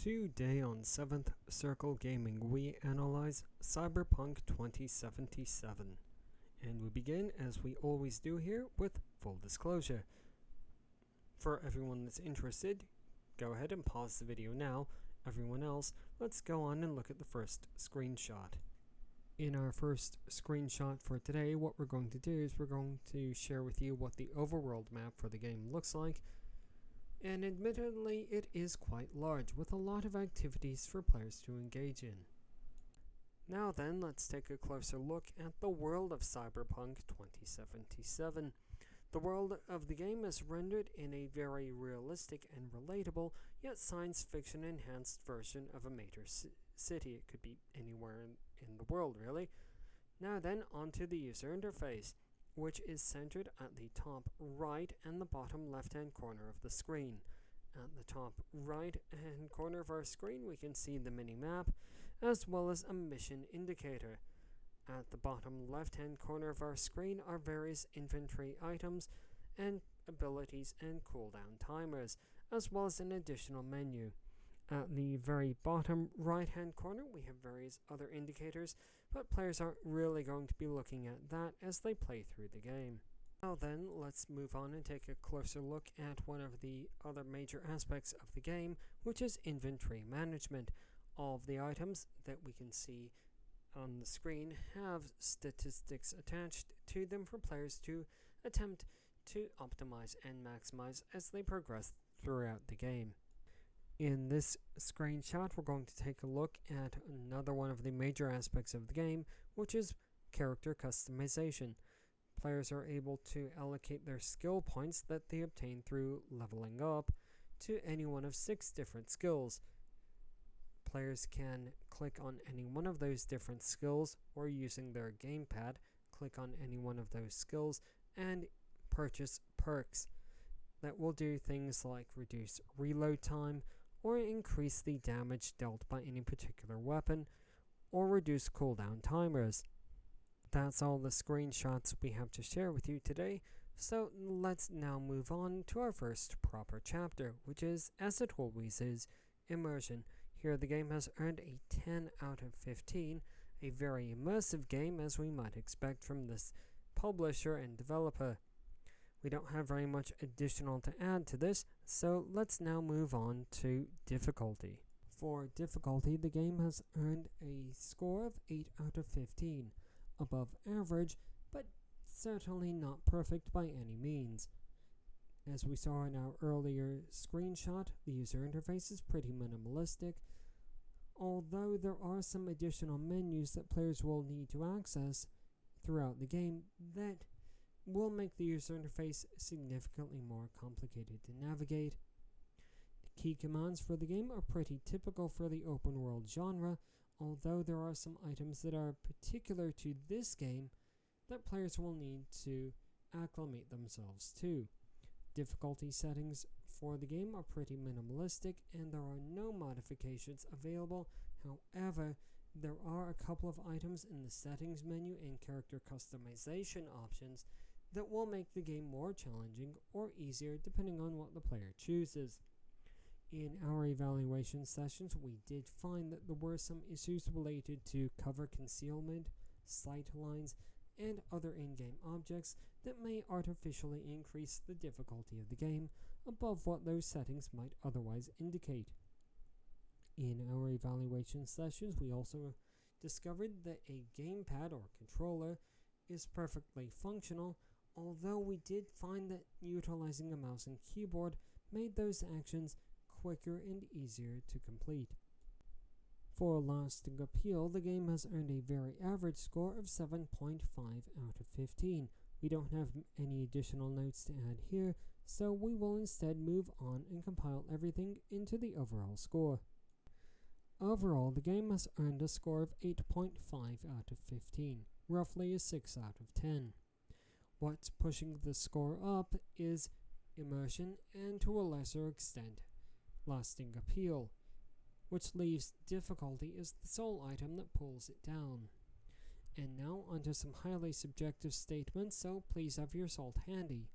Today on 7th Circle Gaming, we analyze Cyberpunk 2077. And we begin, as we always do here, with full disclosure. For everyone that's interested, go ahead and pause the video now. Everyone else, let's go on and look at the first screenshot. In our first screenshot for today, what we're going to do is we're going to share with you what the overworld map for the game looks like. And admittedly, it is quite large, with a lot of activities for players to engage in. Now then, let's take a closer look at the world of Cyberpunk 2077. The world of the game is rendered in a very realistic and relatable, yet science fiction enhanced version of a major city. It could be anywhere in the world, really. Now then, onto the user interface, which is centered at the top right and the bottom left-hand corner of the screen. At the top right-hand corner of our screen, we can see the mini-map, as well as a mission indicator. At the bottom left-hand corner of our screen are various inventory items and abilities and cooldown timers, as well as an additional menu. At the very bottom right-hand corner, we have various other indicators, but players aren't really going to be looking at that as they play through the game. Now then, let's move on and take a closer look at one of the other major aspects of the game, which is inventory management. All of the items that we can see on the screen have statistics attached to them for players to attempt to optimize and maximize as they progress throughout the game. In this screenshot, we're going to take a look at another one of the major aspects of the game, which is character customization. Players are able to allocate their skill points that they obtain through leveling up to any one of 6 different skills. Players can click on any one of those different skills, or using their gamepad, click on any one of those skills and purchase perks that will do things like reduce reload time, or increase the damage dealt by any particular weapon, or reduce cooldown timers. That's all the screenshots we have to share with you today, so let's now move on to our first proper chapter, which is, as it always is, immersion. Here the game has earned a 10 out of 15, a very immersive game as we might expect from this publisher and developer. We don't have very much additional to add to this, so let's now move on to difficulty. For difficulty, the game has earned a score of 8 out of 15, above average, but certainly not perfect by any means. As we saw in our earlier screenshot, the user interface is pretty minimalistic, although there are some additional menus that players will need to access throughout the game that will make the user interface significantly more complicated to navigate. The key commands for the game are pretty typical for the open world genre, although there are some items that are particular to this game that players will need to acclimate themselves to. Difficulty settings for the game are pretty minimalistic and there are no modifications available. However, there are a couple of items in the settings menu and character customization options that will make the game more challenging or easier depending on what the player chooses. In our evaluation sessions, we did find that there were some issues related to cover concealment, sight lines, and other in-game objects that may artificially increase the difficulty of the game above what those settings might otherwise indicate. In our evaluation sessions, we also discovered that a gamepad or controller is perfectly functional, although we did find that utilizing a mouse and keyboard made those actions quicker and easier to complete. For lasting appeal, the game has earned a very average score of 7.5 out of 15. We don't have any additional notes to add here, so we will instead move on and compile everything into the overall score. Overall, the game has earned a score of 8.5 out of 15, roughly a 6 out of 10. What's pushing the score up is immersion and, to a lesser extent, lasting appeal, which leaves difficulty as the sole item that pulls it down. And now onto some highly subjective statements, so please have your salt handy.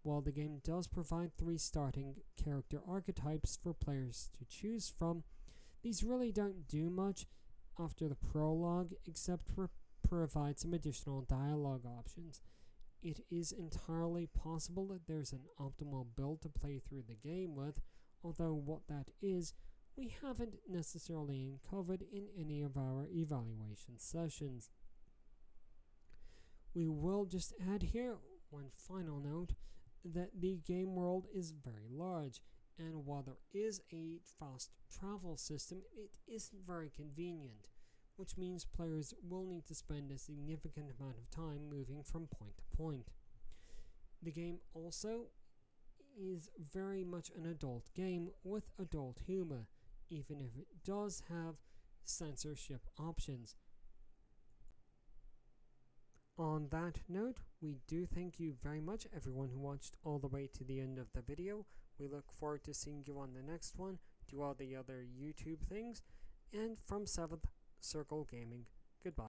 While the game does provide 3 starting character archetypes for players to choose from, These really don't do much after the prologue except for provide some additional dialogue options. It is entirely possible that there's an optimal build to play through the game with, although what that is, we haven't necessarily uncovered in any of our evaluation sessions. We will just add here one final note that the game world is very large, and while there is a fast travel system, it isn't very convenient, which means players will need to spend a significant amount of time moving from point to point. The game also is very much an adult game with adult humor, even if it does have censorship options. On that note, we do thank you very much, everyone who watched all the way to the end of the video. We look forward to seeing you on the next one, do all the other YouTube things, and from 7th Circle Gaming,